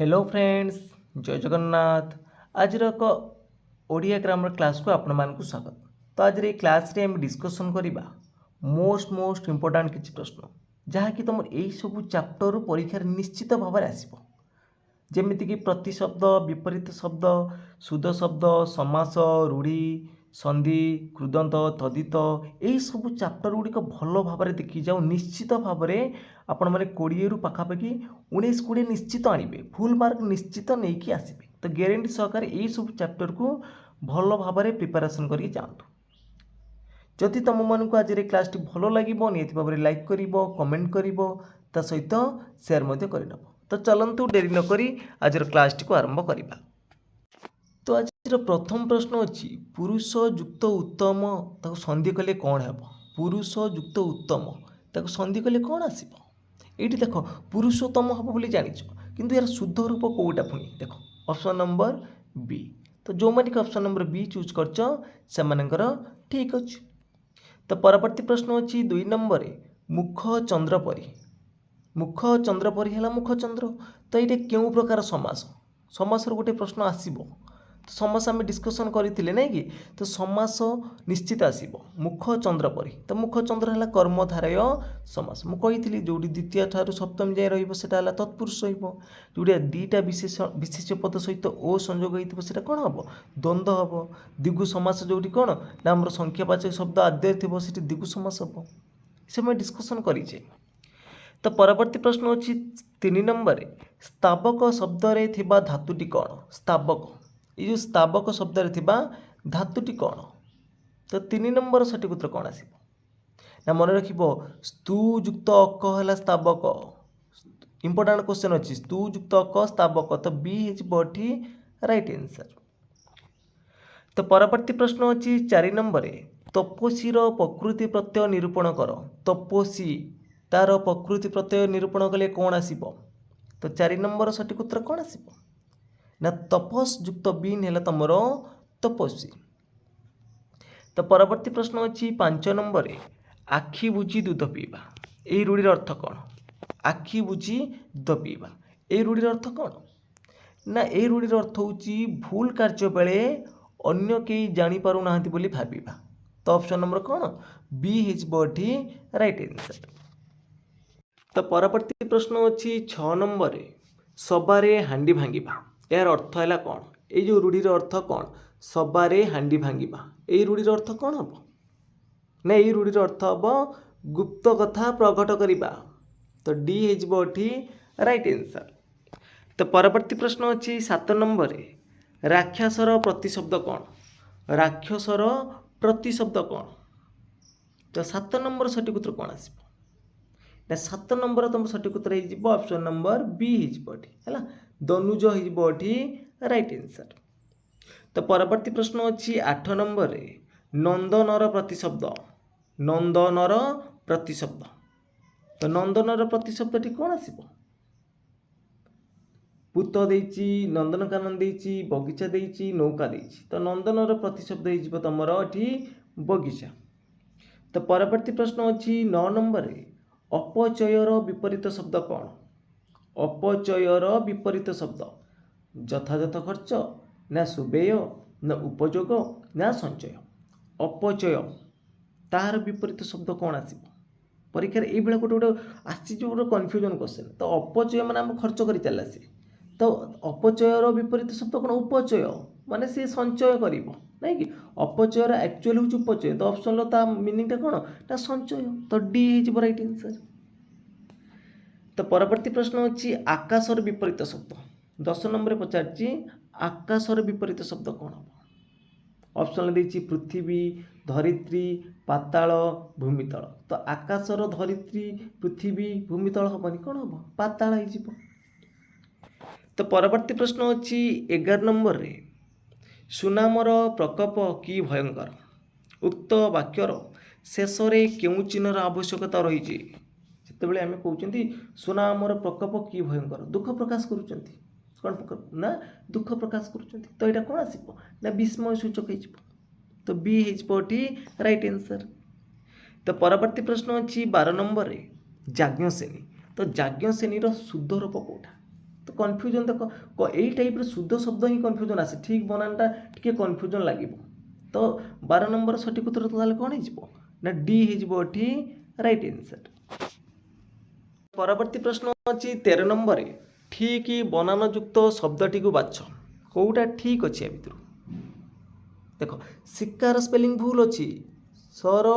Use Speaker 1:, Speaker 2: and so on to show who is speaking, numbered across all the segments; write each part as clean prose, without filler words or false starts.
Speaker 1: Hello friends, जय जगन्नाथ। आज एक ओडिया ग्रामर क्लास को आपण मानकु स्वागत। तो आज ये क्लास रे हम डिस्कशन करिबा मोस्ट इंपोर्टेंट किछि प्रश्न जहा कि तुम एई सब चैप्टर परीक्षा रे निश्चित भाव में आसीबो। जेमितिक प्रतिशब्द, विपरीत शब्द, शुद्ध शब्द, समास, रूढ़ी, सन्धि, कृदंत, तदित यही सब चैप्टर गुड़िक भल भाव में देखी जाओ। निश्चित भाव में आपण मैंने 20 रु पाखापाखि 19-20 निश्चित आणवे, फुल मार्क निश्चित नहीं कि आसबे। तो ग्यारंटी सहकार यही सब चैप्टर को भल भाव में प्रिपेरेसन करके जातु। जदि तुम मानक आज क्लास भल लगे निहत भाव में लाइक कर, कमेंट कर, ता सहित सेयार करदेव। तो चलतु डेरी नक आज क्लास टी को आरंभ करवा। तो आज प्रथम प्रश्न अच्छी पुरुष युक्त उत्तम ताको संधि कले कौन है? पुरुष युक्त उत्तम ताको संधि कले कौन आसब? ये देख पुरुषोत्तम हम बोली जाच, किंतु यार शुद्ध रूप कौटा पुणी देख ऑप्शन नंबर बी। तो जो मानिक ऑप्शन नंबर बी चूज कर ठीक अच्छे। तो परवर्ती प्रश्न अच्छी 2 नंबर मुख चंद्र परी। मुख चंद्र परी है मुख चंद्र। तो ये क्यों प्रकार समास? समास गोटे प्रश्न आसब। तो समास आम डिस्कसन करते ना कि तो समास निश्चित आसब मुख चंद्र परी। तो मुख चंद्र है कर्मधारय समास। मुझे जो द्वितीय ठार सप्तम जाए रहा तत्पुरुष रोटा दीटा विशेष पद सहित ओ संयोग होता कौन हम द्वंद्व हम। दिगु समास जो कौन ना आम संख्यावाचक शब्द आद्य थी से दिगु समास हम से मैं डिस्कसन करें। तो परवर्ती प्रश्न अच्छी 3 नंबर स्तावक शब्द रे थिबा धातुटी कौन? स्तावक ये जो स्तावक शब्द रे थिबा धातुटी कौन? तो 3 नंबर सठिक उत्तर कौन आसिब ना मन रखिबो स्तु युक्त अक है स्तावक। इंपोर्टेंट क्वेश्चन अच्छी स्तु युक्त अक स्तावक। तो बी होठी राइट आंसर। तो परवर्ती प्रश्न अच्छी 4 नंबर तपस्वीर प्रकृति प्रत्यय निरूपण कर। तपस्वी तार प्रकृति प्रत्यय निरूपण कले कौन आसिब? तो 4 नंबर सठिक उत्तर कौन आसिब ना तपस युक्त बीन है तुम तपस्वी। तो परवर्ती प्रश्न अच्छी 5 नंबर आखि बुझी दूध पीवा। यही रूढ़िर अर्थ कौन? आखि बुझी दूध पीवा यही रूढ़िर अर्थ कौन ना यही रूढ़िर अर्थ होची भूल कार्य बेले अन्य कई जानीपार ना बोली भाविबा। तो ऑप्शन नंबर कौन बी होठी राइट आंसर। तो परवर्ती प्रश्न अच्छी 6 नंबर सबारे हांडी भांगिबा। यार अर्थ है कौन? ये जो रूढ़िर अर्थ कौन सबारे हांडी भांगिबा यही रूढ़िर अर्थ कौन हम ना यही रूढ़िर अर्थ हम गुप्त कथा प्रकट करवा। तो डी होठी राइट आंसर। तो परवर्ती प्रश्न अच्छी 7 नंबर राक्षसर प्रतिशब्द कौन? राक्षसर प्रतिशब्द कौन? तो 7 नंबर सठिक उत्तर कौन आसिब ना 7 नंबर तुम सठिक उत्तर हो ऑप्शन नंबर बी है दनुज होठी राइट आंसर। तो परवर्ती प्रश्न अच्छी 8 नंबर नंदनर प्रतिशब्द। नंदनर प्रतिशब्द। तो नंदनर प्रतिशब्द कौन आसिब? पूत देची नंदनकानन देची बगीचा देची नौका देची। तो नंदनर प्रतिशब्द हो तुम ये बगीचा। तो परवर्ती प्रश्न अच्छी 9 नंबर अपचयर विपरीत शब्द कौन? अपचयर विपरीत शब्द यथायथ खर्च ना सुबेय ना उपयोग ना संचय। अपचय तार विपरीत शब्द कौन आसिब? परीक्षा ये गोटे गोटे आसी जो गोटे कन्फ्यूजन क्वेश्चन। तो अपचय माने आम खर्च कर चला सी। तो अपचयर विपरीत शब्द कौन उपचय माने सी संचय कर नहीं कि अपचयर एक्चुअल हूँ उपचय। तो ऑप्शन ता मीनिंगटा कौन ना संचय। तो डी हो राइट आंसर। तो परवर्ती प्रश्न अच्छी आकाशर विपरीत शब्द 10 नंबर पचार आकाशर विपरीत शब्द कौन हम? ऑप्शन देती पृथ्वी धरित्री पाताल भूमितल। तो आकाशर धरित्री पृथ्वी भूमितल हेनी कौन हम पाताल हो। तो परवर्ती प्रश्न अच्छी 11 नंबर सुनामर प्रकोप कि भयंकर। उक्त वाक्यर शेष में क्यों चिन्हर आवश्यकता रही? जितेबाला आम कहते सुनामर प्रकोप कि भयंकर दुख प्रकाश करुँच कौन ना दुख प्रकाश करुँच। तो यहाँ कौन आसब ना विस्मय सूचक हो। तो बी होठी राइट आंसर। तो परवर्ती प्रश्न अच्छी 12 नंबर जाज्ञसेनी। तो जाज्ञसेनी शुद्ध रूप कौटा? तो तो कन्फ्यूजन देख यही टाइप शुद्ध शब्द ही कन्फ्यूजन आसे ठीक बनानटा टिके कन्फ्यूजन लगे तो 12 नंबर सठिक उत्तर तो कौन हो ना डी हो राइट आंसर। परवर्ती प्रश्न अच्छी 13 नंबर ठीक बनान युक्त शब्दटी को बाछ कौटा ठीक अच्छे भितर देख शिकार स्पेलिंग भूल अच्छी सर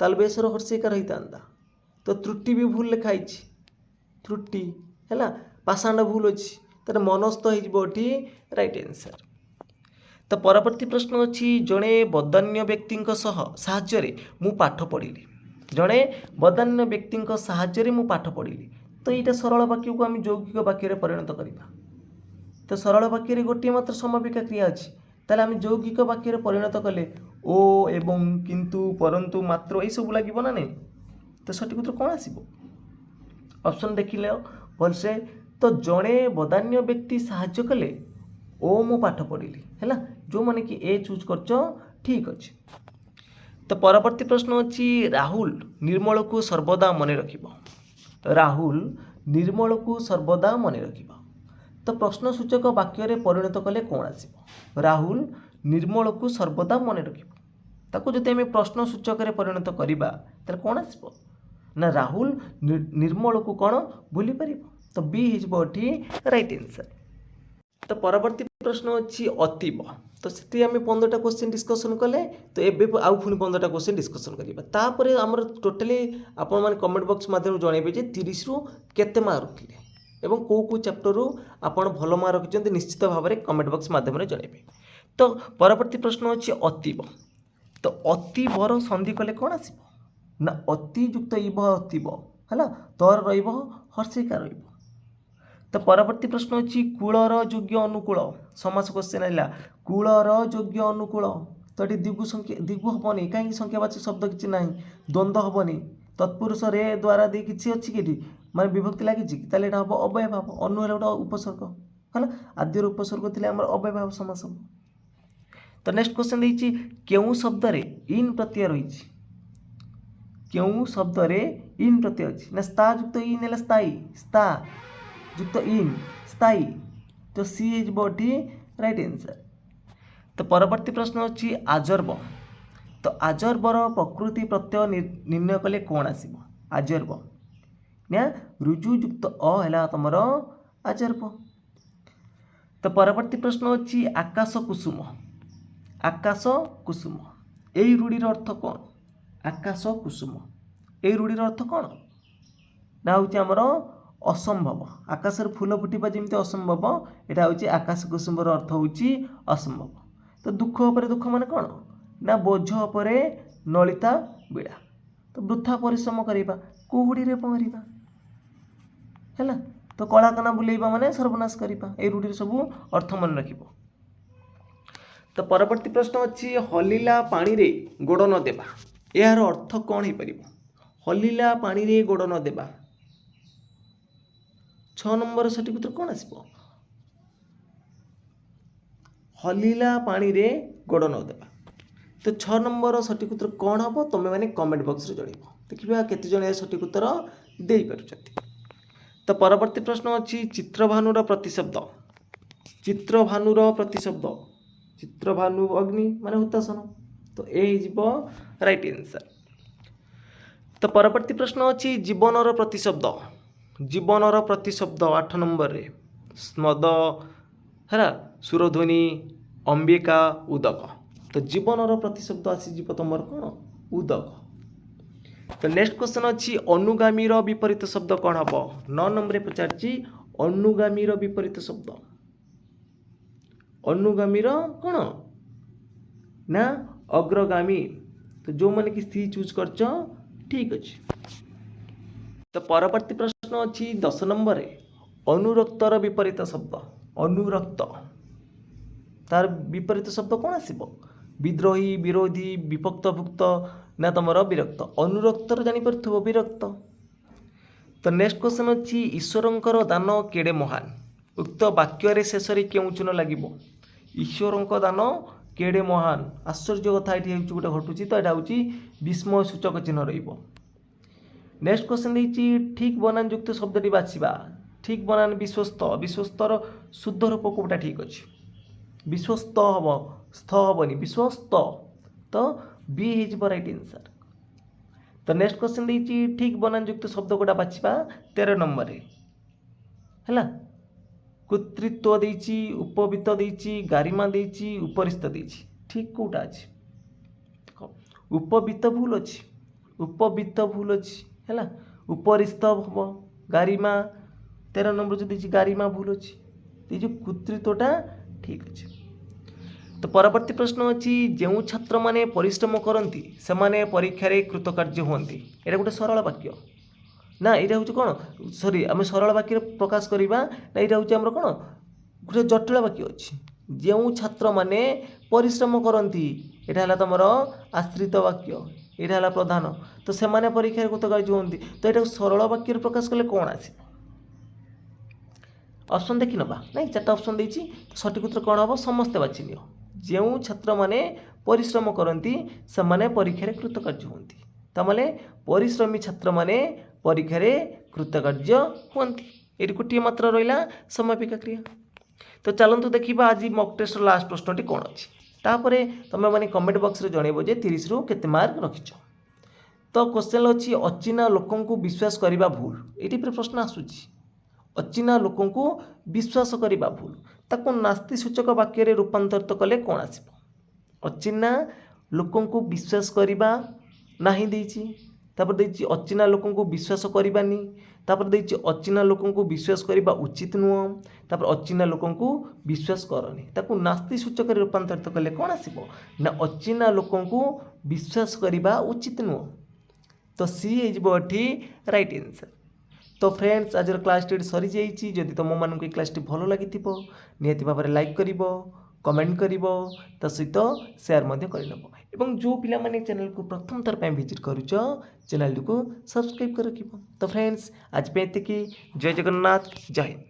Speaker 1: तालबेसर हर्षिकार होता तो त्रुटि भी भूल लिखाई त्रुटि है पाषाण भूल अच्छी तर मनस्थ हो राइट आंसर। तो परवर्ती प्रश्न अच्छी जड़े बदान्य व्यक्ति साहाय्य मु पाठ पढ़ी जड़े बदान्य व्यक्ति साहाय्य मु पाठ पढ़ी तो यहाँ सरल वाक्य को आम यौगिक वाक्य परिणत करवा तो सरल वाक्य गोटे मात्र समापिका क्रिया अच्छी ताले आम यौगिक वाक्य परिणत कले ओ एवं किंतु परंतु मात्र यही सब लगे ना नहीं तो सठिक उत्तर कौन आसो ऑप्शन देखिले भलसे तो जड़े बदान्य व्यक्ति साहाय्य कले ओ मु पाठ पढ़ी है जो मैंने कि ए चूज कर ठीक अच्छे। तो परवर्ती प्रश्न अच्छी राहुल निर्मल को सर्वदा मन रखिब राहुल निर्मल को सर्वदा मन रखिब तो प्रश्न सूचक वाक्य परिणत कले कौन आसो राहुल निर्मल को सर्वदा मन रखिब ताको जदि आम प्रश्न सूचक परिणत करवा ताले कौन आसो ना राहुल निर्मल को कौन भूली पार तो बी हो राइट आंसर। तो परवर्ती प्रश्न अच्छी अतीब तो से आम 15टा क्वेश्चन डिस्कसन कले तो एबे आउ पुणी 15टा क्वेश्चन डिस्कसन करवा तापर आमर टोटाली आपण माने कमेंट बॉक्स माध्यम जनइबे जे 30 रु केते मार्क रखिले एवं को चैप्टर रु आपण भल मार्क रखिछन्ते निश्चित भाव में कमेंट बॉक्स माध्यम जनइबे। तो परवर्ती प्रश्न अच्छी अतीब तो अतीबर संधि कले कौन आसो ना अति युक्त इब अतीब है तर रहिब हर्षिका रहिब। तो परवर्ती प्रश्न अच्छी कूलर योग्य अनुकूल समास क्वेश्चन है कूलर योग्य अनुकूल तो ये दिगु संख्या दिगु हेनी कहीं संख्यावाचक शब्द किसी ना द्वंद्व हेनी तत्पुरुष रे द्वारा दी किसी अच्छी कि माने विभक्ति लगी हम अव्यय भाव अनु है गोटे उपसर्ग है आद्यर उपसर्ग थे आम अव्यय भाव समास हम। तो नेक्स्ट क्वेश्चन देखिए क्यों शब्द रे इन प्रत्यय रही क्यों शब्द रे इन प्रत्यय अच्छी ना स्था युक्त इन है स्थायी स्था युक्त इन स्थायी तो सी हो राइट आंसर। तो परवर्ती प्रश्न अच्छी आजर्ब तो आजर्बर प्रकृति प्रत्यय निर्णय कले कौन आसो आजर्ब ना रुजु युक्त अ है तुम आजर्ब। तो परवर्ती प्रश्न अच्छी आकाश कुसुम यही रूढ़ीर अर्थ कौन आकाश कुसुम यही रूढ़ीर अर्थ कौन ना हूँ आमर असंभव आकाश फूल फुटा जमी असंभव यहाँ हूँ आकाश कुसुमर अर्थ हूँ असंभव। तो दुख उपर दुख मान कौन ना बोझ उपर नलिता बीड़ा तो वृथा परिश्रम करवा कुहुड़ी पहरवा है तो कलाकना बुलेबा माने सर्वनाश करवा ये रूढ़ी सब अर्थ मन रख। तो परवर्ती प्रश्न अच्छी हलिला पानी रे गोड़ न देवा यार अर्थ कौन हो पार हलिला पानी रे गोड़ न देवा 6 नंबर सठिक उत्तर कौन आसो हलिला पानी रे गोड़ न देवा तो 6 नंबर सठिक उत्तर कौन हम तुम्हें मैंने कमेंट बॉक्स रे जणिबो देखिबा केते जण सठिक उत्तर दे पारुछथि। तो परवर्ती प्रश्न अच्छी चित्रभानुर प्रतिशब्द चित्रभानु अग्नि माने हुतासन तो ए राइट आंसर। तो परवर्ती प्रश्न अच्छी जीवनर प्रतिशब्द 8 नंबर रे स्मद है सुरध्वनि अंबिका उदक तो जीवनर प्रतिशब्द आसीज तुम कौन उदक। तो नेक्स्ट क्वेश्चन अच्छी अनुगामीर विपरीत शब्द कौन हम 9 नंबर पचार अनुगामीर विपरीत शब्द अनुगामीर कौन ना अग्रगामी तो जो मैंने कि सी चूज कर ठीक अच्छे। तो परवर्ती प्रश्न अच्छी 10 नंबर अनुरक्तर विपरीत शब्द अनुरक्त तार विपरीत शब्द कौन आसो विद्रोही विरोधी विभक्त भुक्त ना तुम विरक्त अनुरक्तर जापर विरक्त। तो नेक्स्ट क्वेश्चन अच्छी ईश्वरंकर दान केड़े महान उक्त वाक्य शेष क्यों चिन्ह लगे ईश्वर दान केड़े महान आश्चर्य कथा ये गोटे घटुची तो यहाँ हूँ विस्मय सूचक चिन्ह रही। नेक्स्ट क्वेश्चन देखिए ठीक बनान युक्त शब्दटी बाछिबा ठीक बनान विश्वस्त विश्वस्तर शुद्ध रूप कोटा ठीक अच्छे विश्वस्त हम स्थ हेनी विश्वस्त तो बी हो राइट आंसर। तो नेक्स्ट क्वेश्चन देती ठीक बनान युक्त शब्द कोटा बाछा 13 नंबर है कृत्रित्व देची उपवित्त देची गारिमा देची उपरिस्थ देची ठीक कोटा अच्छे उपवित्त भूल अच्छी उपवित्त भूल अच्छी है उपरिस्थ हम गारिमा 13 नंबर जो देची गारिमा भूल अच्छी ये जो कृत्रित्वटा ठीक अच्छे। तो परवर्ती प्रश्न अच्छी जो छात्र माने परिश्रम करती से माने परीक्षा कृतकार्य होती ये गोटे सरल वाक्य ना यहाँ हूँ कौन सॉरी आम सरल वाक्य प्रकाश करवा ना यहाँ हूँ आम कौन गोटे जटिल वाक्य अच्छी जो छात्र माने परिश्रम करती यहाँ है तुम आश्रित वाक्य यहाँ है प्रधान तो से माने परीक्षा कृतकार्य होती तो यहाँ सरल वाक्य प्रकाश कले कौन आस ऑप्शन देखी नवा ना 4टा ऑप्शन देती सठिक उत्तर कौन हम समस्ते बाछि नियो जो छात्र माने परिश्रम करती से माने परीक्षा कृतकार्य होती तमाने परिश्रमी छात्र माने परीक्षा कृतकार्य होती ये गोटे मात्र रहा समापिका क्रिया। तो चलतु देखा आज मॉक टेस्ट लास्ट प्रश्नटी कौन अच्छी तापर तुम मैंने कमेंट बॉक्स रे जनइब जे 30 रु केते मार्क रखिछ। तो क्वेश्चन अच्छी अचिना लोकों को विश्वास करने भूल ये प्रश्न आसूची अचिना लोकों को विश्वास करने भूल ताको नास्ति सूचक वाक्य रूपांतरित कले कौन आसो अचिना लोकों को विश्वास करवा नहीं देची तापर देची अचिना लोकों को विश्वास करवानी तापर देची अचिना लोकों को विश्वास करवा उचित नुह तापर अचिना लोकों को विश्वास करनी ताको नास्ति सूचक रूपांतरित कले कौन आसो ना अचिना लोकों को विश्वास करवा उचित नुह तो सी एठी राइट आंसर। तो फ्रेंड्स आज क्लास टी सरी जाइए जदि तुम मानक क्लास टी भल लगी निहाती भाव में लाइक कर कमेंट कर सहित सेयार कर जो पिला माने चैनल को प्रथम थर पर विजिट करुच चैनल को सब्सक्राइब कर रख। तो फ्रेंड्स आज पे जय जगन्नाथ जय हिंद।